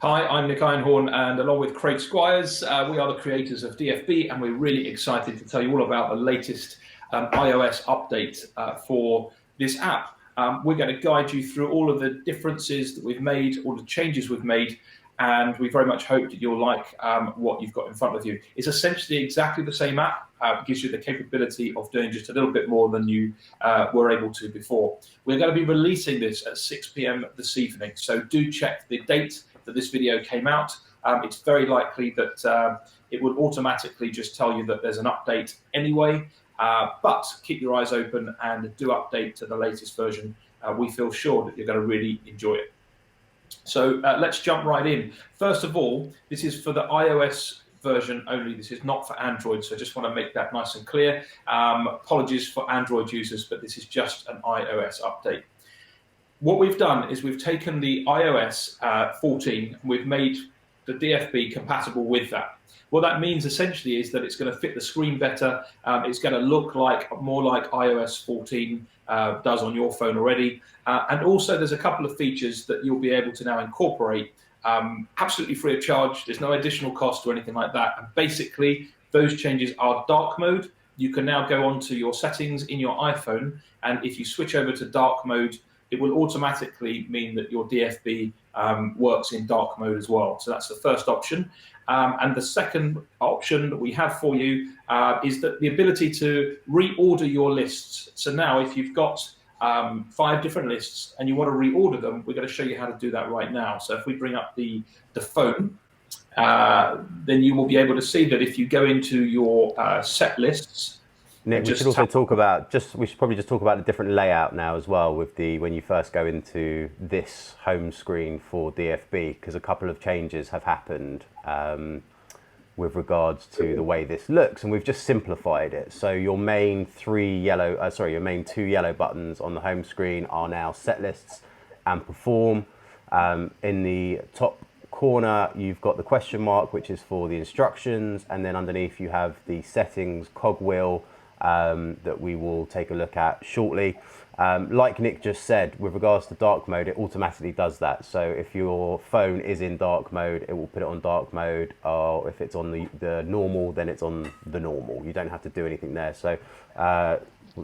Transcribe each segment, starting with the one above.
Hi, I'm Nick Ironhorn, and along with Craig Squires, we are the creators of DFB, and we're really excited to tell you all about the latest iOS update for this app. We're going to guide you through all of the differences that we've made, all the changes we've made, and we very much hope that you'll like what you've got in front of you. It's essentially exactly the same app. It gives you the capability of doing just a little bit more than you were able to before. We're going to be releasing this at 6 p.m. this evening, so do check the date that this video came out. It's very likely that it would automatically just tell you that there's an update anyway, but keep your eyes open and do update to the latest version. We feel sure that you're going to really enjoy it. So let's jump right in. First of all, this is for the iOS version only. This is not for Android, so I just want to make that nice and clear. Apologies for Android users, but this is just an iOS update. What we've done is we've taken the iOS 14 and we've made the DFB compatible with that. What that means essentially is that it's going to fit the screen better. It's going to look more like iOS 14 does on your phone already. And also there's a couple of features that you'll be able to now incorporate absolutely free of charge. There's no additional cost or anything like that. And basically those changes are dark mode. You can now go onto your settings in your iPhone, and if you switch over to dark mode, it will automatically mean that your DFB works in dark mode as well. So that's the first option. And the second option that we have for you is that the ability to reorder your lists. So now if you've got 5 different lists and you want to reorder them, we're going to show you how to do that right now. So if we bring up the phone, then you will be able to see that if you go into your set lists, Nick, we should also talk about we should probably just talk about the different layout now as well with when you first go into this home screen for DFB, because a couple of changes have happened with regards to the way this looks, and we've just simplified it. So your main 2 yellow buttons on the home screen are now set lists and perform. In the top corner, you've got the question mark, which is for the instructions, and then underneath you have the settings cogwheel that we will take a look at shortly. Like Nick just said, with regards to dark mode, it automatically does that. So if your phone is in dark mode, it will put it on dark mode, or if it's on the normal, then it's on the normal. You don't have to do anything there. So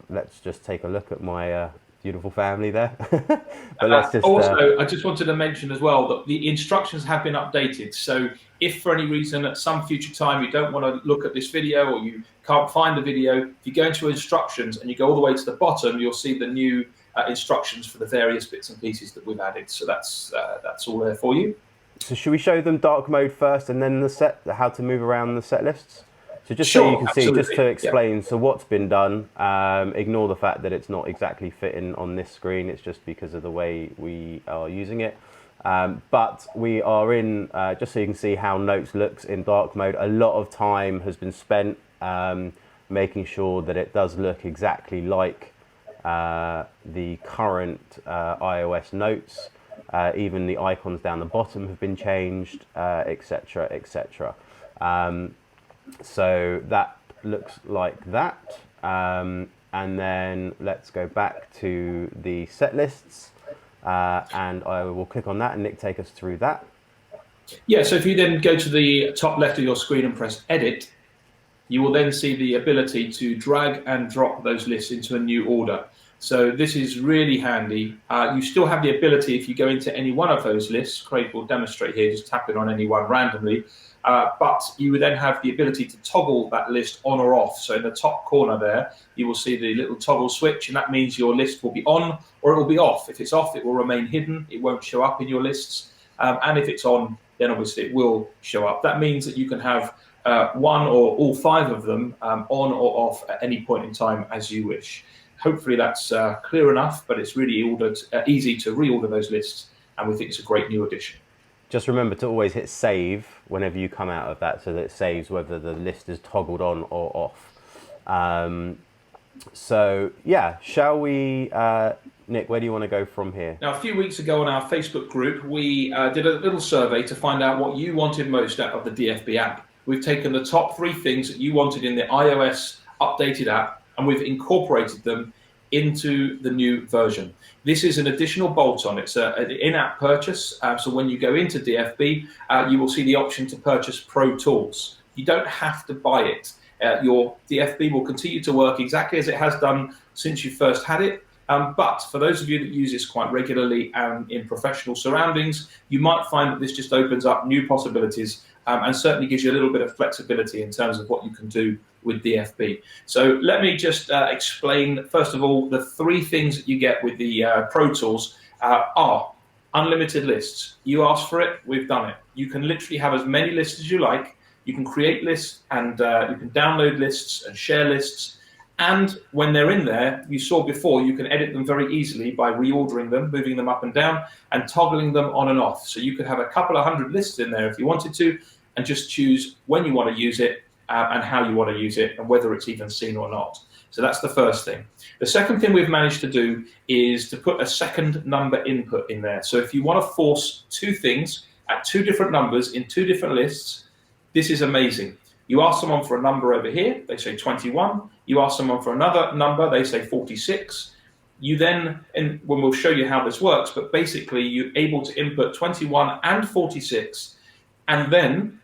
let's just take a look at my beautiful family there. But let's just also, I just wanted to mention as well that the instructions have been updated. So if for any reason at some future time you don't want to look at this video, or you can't find the video, if you go into instructions and you go all the way to the bottom, you'll see the new instructions for the various bits and pieces that we've added. So that's all there for you. So should we show them dark mode first and then how to move around the set lists? So just sure, so you can absolutely. see, just to explain, so what's been done, ignore the fact that it's not exactly fitting on this screen, it's just because of the way we are using it. But we are in, just so you can see how Notes looks in dark mode, a lot of time has been spent making sure that it does look exactly like the current iOS Notes. Even the icons down the bottom have been changed, etc., etc. So that looks like that. And then let's go back to the set lists, and I will click on that and Nick take us through that. Yeah, so if you then go to the top left of your screen and press edit, you will then see the ability to drag and drop those lists into a new order. So this is really handy. You still have the ability, if you go into any one of those lists, Craig will demonstrate here, just tapping on any one randomly, but you would then have the ability to toggle that list on or off. So in the top corner there, you will see the little toggle switch, and that means your list will be on or it will be off. If it's off, it will remain hidden. It won't show up in your lists. And if it's on, then obviously it will show up. That means that you can have one or all 5 of them on or off at any point in time as you wish. Hopefully that's clear enough, but it's really easy to reorder those lists, and we think it's a great new addition. Just remember to always hit save whenever you come out of that, so that it saves whether the list is toggled on or off. So yeah, shall we, Nick, where do you want to go from here? Now, a few weeks ago on our Facebook group, we did a little survey to find out what you wanted most out of the DFB app. We've taken the top 3 things that you wanted in the iOS updated app, and we've incorporated them into the new version. This is an additional bolt-on. It's an in-app purchase. So when you go into DFB, you will see the option to purchase Pro Tools. You don't have to buy it. Your DFB will continue to work exactly as it has done since you first had it. But for those of you that use this quite regularly and in professional surroundings, you might find that this just opens up new possibilities and certainly gives you a little bit of flexibility in terms of what you can do with DFB. So let me just explain, first of all, the 3 things that you get with the Pro Tools are unlimited lists. You asked for it, we've done it. You can literally have as many lists as you like. You can create lists and you can download lists and share lists. And when they're in there, you saw before, you can edit them very easily by reordering them, moving them up and down, and toggling them on and off. So you could have a couple of hundred lists in there if you wanted to, and just choose when you want to use it and how you want to use it, and whether it's even seen or not. So that's the first thing. The second thing we've managed to do is to put a second number input in there. So if you want to force 2 things at 2 different numbers in 2 different lists, this is amazing. You ask someone for a number over here, they say 21. You ask someone for another number, they say 46. You then, and when we'll show you how this works, but basically you're able to input 21 and 46, and then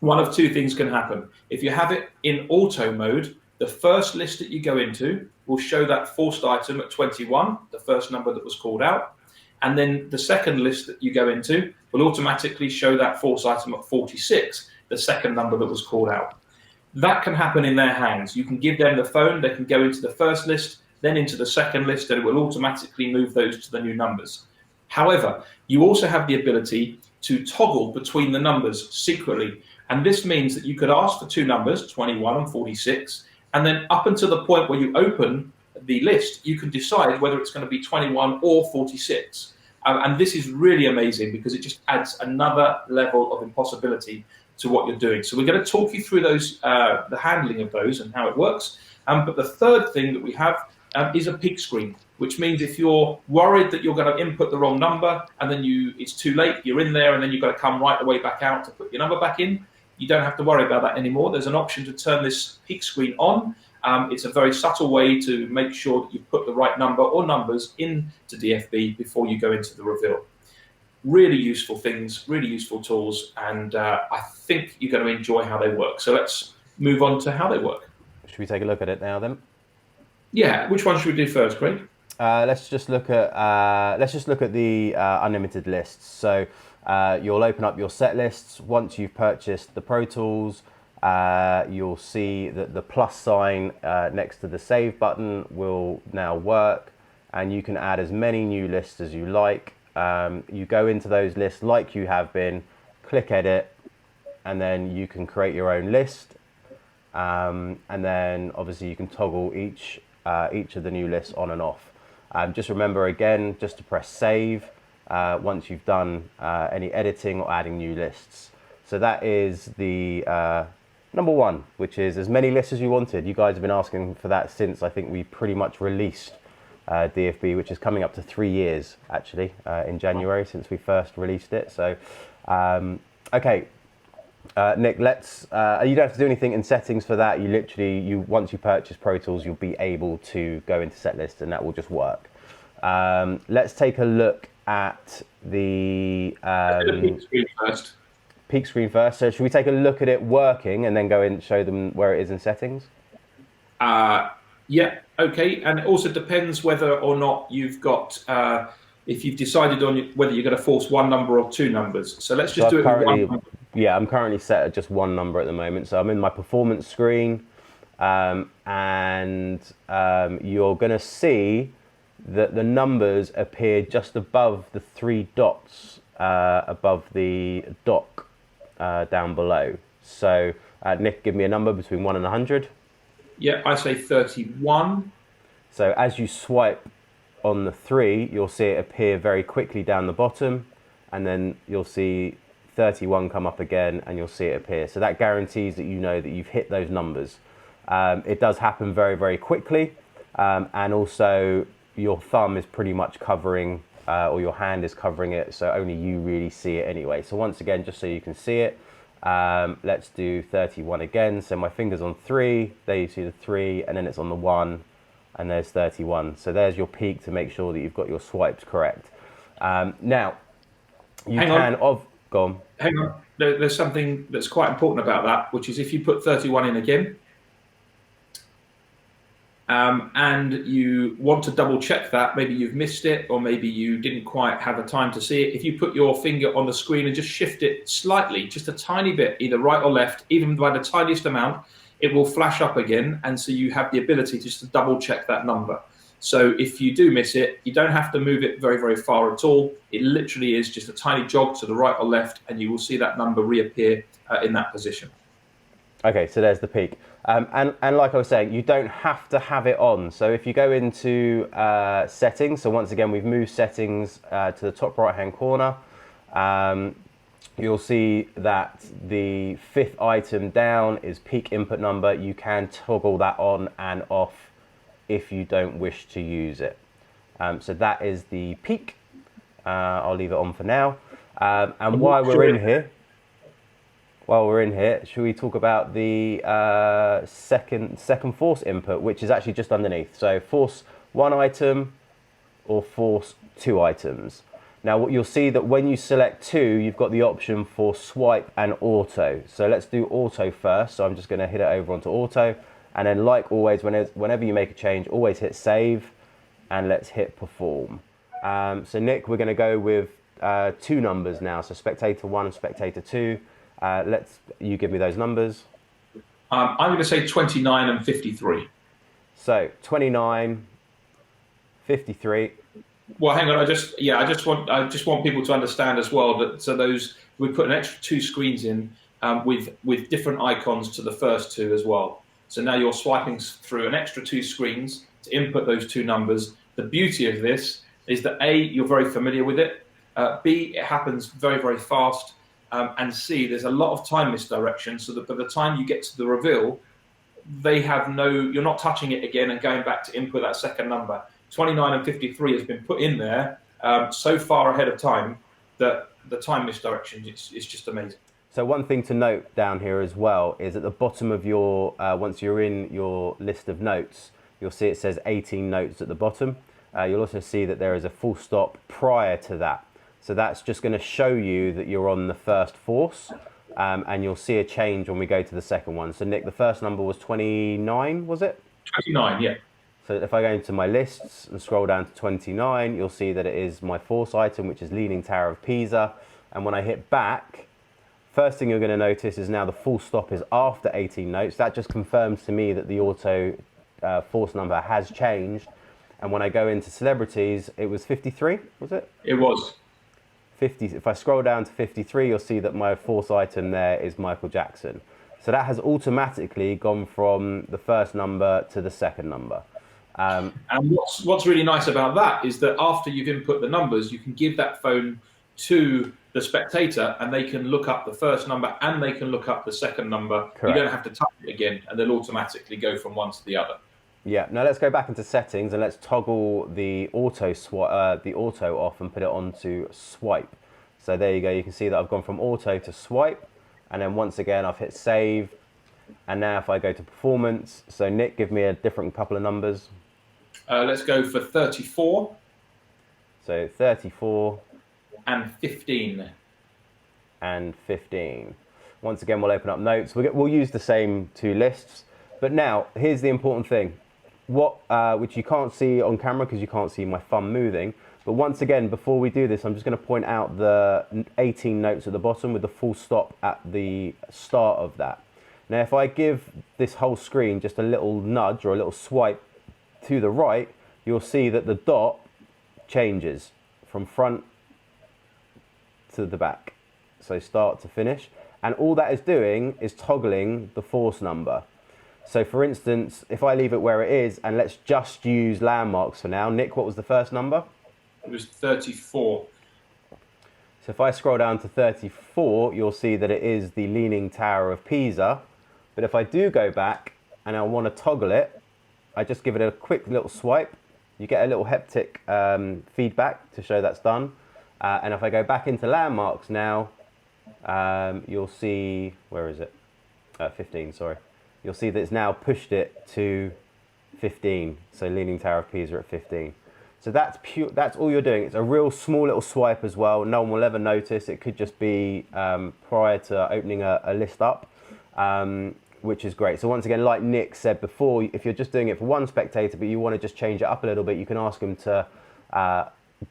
one of 2 things can happen. If you have it in auto mode, the first list that you go into will show that forced item at 21, the first number that was called out, and then the second list that you go into will automatically show that forced item at 46, the second number that was called out. That can happen in their hands. You can give them the phone, they can go into the first list, then into the second list, and it will automatically move those to the new numbers. However, you also have the ability to toggle between the numbers secretly. And this means that you could ask for 2 numbers, 21 and 46, and then up until the point where you open the list, you can decide whether it's going to be 21 or 46. And this is really amazing because it just adds another level of impossibility to what you're doing. So we're going to talk you through those, the handling of those and how it works. But the third thing that we have is a peak screen, which means if you're worried that you're going to input the wrong number and then it's too late, you're in there and then you've got to come right the way back out to put your number back in, you don't have to worry about that anymore. There's an option to turn this peak screen on. It's a very subtle way to make sure that you put the right number or numbers into DFB before you go into the reveal. Really useful things, really useful tools, and I think you're going to enjoy how they work. So let's move on to how they work. Should we take a look at it now then? Yeah, which one should we do first, Craig? Let's just look at the unlimited lists. So you'll open up your set lists once you've purchased the Pro Tools. You'll see that the plus sign next to the save button will now work, and you can add as many new lists as you like. You go into those lists like you have been, click edit, and then you can create your own list. And then obviously you can toggle each of the new lists on and off. Just remember again, just to press save once you've done any editing or adding new lists. So that is the number 1, which is as many lists as you wanted. You guys have been asking for that since I think we pretty much released DFB, which is coming up to 3 years actually in January since we first released it. So okay, Nick, let's you don't have to do anything in settings for that. Once you purchase Pro Tools, you'll be able to go into set list and that will just work. Let's take a look at the peak screen first. Peak screen first. So should we take a look at it working and then go in and show them where it is in settings? Yeah, okay. And it also depends whether or not you've got, if you've decided on whether you're going to force 1 number or 2 numbers. So let's just do it with 1 number. Yeah, I'm currently set at just 1 number at the moment. So I'm in my performance screen, and you're going to see that the numbers appear just above the 3 dots above the dock down below. So Nick, give me a number between 1 and 100. Yeah, I say 31. So as you swipe on the 3, you'll see it appear very quickly down the bottom, and then you'll see 31 come up again, and you'll see it appear. So that guarantees that you know that you've hit those numbers. It does happen very, very quickly, and also your thumb is pretty much covering, or your hand is covering it, so only you really see it anyway. So once again, just so you can see it, let's do 31 again. So my finger's on 3, there you see the 3, and then it's on the 1, and there's 31. So there's your peak to make sure that you've got your swipes correct. Now, you go on. Hang on. There's something that's quite important about that, which is if you put 31 in again, and you want to double check that, maybe you've missed it, or maybe you didn't quite have the time to see it. If you put your finger on the screen and just shift it slightly, just a tiny bit, either right or left, even by the tiniest amount, it will flash up again. And so you have the ability just to double check that number. So if you do miss it, you don't have to move it very, very far at all. It literally is just a tiny jog to the right or left, and you will see that number reappear in that position. Okay, so there's the peak. And like I was saying, you don't have to have it on. So if you go into settings, so once again, we've moved settings to the top right-hand corner. You'll see that the 5th item down is peak input number. You can toggle that on and off if you don't wish to use it. So that is the peak. I'll leave it on for now. And while we're in here, should we talk about the second force input, which is actually just underneath. So force 1 item or force 2 items. Now what you'll see that when you select 2, you've got the option for swipe and auto. So let's do auto first. So I'm just going to hit it over onto auto. And then like always, whenever you make a change, always hit save and let's hit perform. So Nick, we're going to go with 2 numbers now. So spectator 1 and spectator 2. You give me those numbers. I'm going to say 29 and 53. So 29, 53. Well, hang on. I just want people to understand as well that we put an extra 2 screens in with different icons to the first 2 as well. So now you're swiping through an extra 2 screens to input those 2 numbers. The beauty of this is that A, you're very familiar with it. B, it happens very, very fast. And C, there's a lot of time misdirection, so that by the time you get to the reveal, you're not touching it again and going back to input that second number. 29 and 53 has been put in there so far ahead of time that the time misdirection is just amazing. So one thing to note down here as well is at the bottom of your, once you're in your list of notes, you'll see it says 18 notes at the bottom. You'll also see that there is a full stop prior to that. So that's just going to show you that you're on the first force, and you'll see a change when we go to the second one. So Nick, the first number was 29, was it? 29, yeah. So if I go into my lists and scroll down to 29, you'll see that it is my force item, which is Leaning Tower of Pisa. And when I hit back, first thing you're going to notice is now the full stop is after 18 notes. That just confirms to me that the auto force number has changed. And when I go into celebrities, it was 53, was it? It was. 50. If I scroll down to 53, you'll see that my fourth item there is Michael Jackson. So that has automatically gone from the first number to the second number. And what's really nice about that is that after you've input the numbers, you can give that phone to the spectator and they can look up the first number and they can look up the second number. Correct. You don't have to touch it again, and they'll automatically go from one to the other. Yeah. Now let's go back into settings and let's toggle the auto off and put it onto swipe. So there you go. You can see that I've gone from auto to swipe, and then once again I've hit save. And now if I go to performance, so Nick, give me a different couple of numbers. Let's go for 34. So 34. And 15. And 15. Once again, we'll open up notes. We'll use the same 2 lists. But now, here's the important thing. Which you can't see on camera because you can't see my thumb moving. But once again, before we do this, I'm just going to point out the 18 notes at the bottom with the full stop at the start of that. Now, if I give this whole screen just a little nudge or a little swipe to the right, you'll see that the dot changes from front to the back. So start to finish. And all that is doing is toggling the force number. So for instance, if I leave it where it is, and let's just use landmarks for now. Nick, what was the first number? It was 34. So if I scroll down to 34, you'll see that it is the Leaning Tower of Pisa. But if I do go back and I want to toggle it, I just give it a quick little swipe. You get a little haptic feedback to show that's done. And if I go back into landmarks now, you'll see, where is it? 15, sorry. You'll see that it's now pushed it to 15. So Leaning Tower of Pisa at 15. So that's pure. That's all you're doing. It's a real small little swipe as well. No one will ever notice. It could just be prior to opening a list up, which is great. So once again, like Nick said before, if you're just doing it for one spectator, but you want to just change it up a little bit, you can ask them to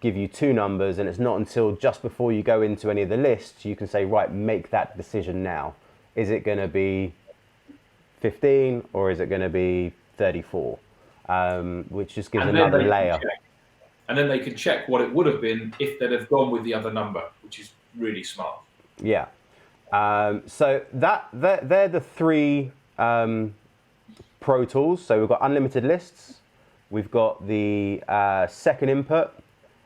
give you 2 numbers, and it's not until just before you go into any of the lists you can say, right, make that decision now. Is it going to be 15 or is it going to be 34? Which just gives another layer. And then they can check what it would have been if they'd have gone with the other number, which is really smart. Yeah. So they're the 3 Pro Tools. So we've got unlimited lists, we've got the second input,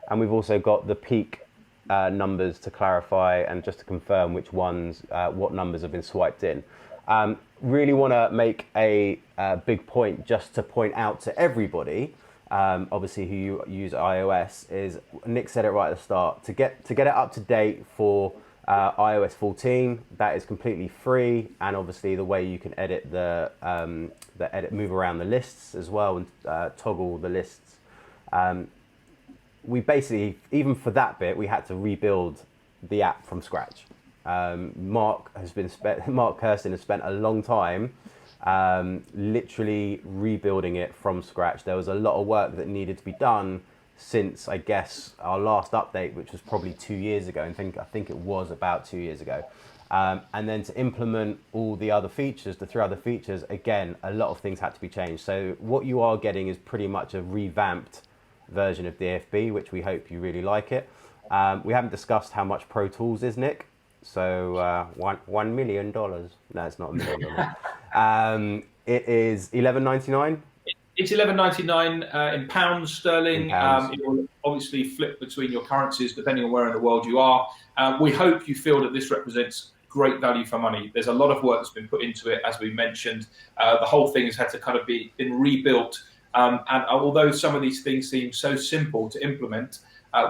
and we've also got the peak numbers to clarify and just to confirm which ones, what numbers have been swiped in. Really want to make a big point just to point out to everybody, obviously who use iOS, is Nick said it right at the start, to get it up to date for iOS 14, that is completely free, and obviously the way you can edit move around the lists as well and toggle the lists. We basically, even for that bit, we had to rebuild the app from scratch. Mark Kirsten has spent a long time literally rebuilding it from scratch. There was a lot of work that needed to be done since, I guess, our last update, which was probably 2 years ago. I think it was about 2 years ago. And then to implement all the other features, the 3 other features, again, a lot of things had to be changed. So what you are getting is pretty much a revamped version of DFB, which we hope you really like it. We haven't discussed how much Pro Tools is, Nick. So $1 million. No, it's not $1 million. It is $11.99. It's $11.99 in pounds sterling. It will obviously flip between your currencies depending on where in the world you are. We hope you feel that this represents great value for money. There's a lot of work that's been put into it, as we mentioned. The whole thing has had to kind of been rebuilt. And although some of these things seem so simple to implement,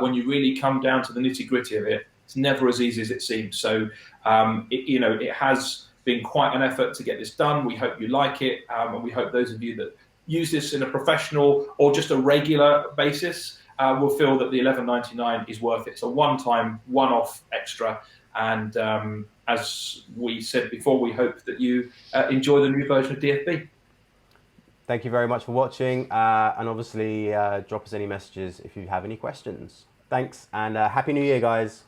when you really come down to the nitty gritty of it, it's never as easy as it seems. So, it has been quite an effort to get this done. We hope you like it, and we hope those of you that use this in a professional or just a regular basis will feel that the $11.99 is worth it. It's a one-time, one-off extra, and as we said before, we hope that you enjoy the new version of DFB. Thank you very much for watching, and obviously drop us any messages if you have any questions. Thanks, and Happy New Year, guys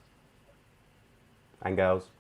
and girls.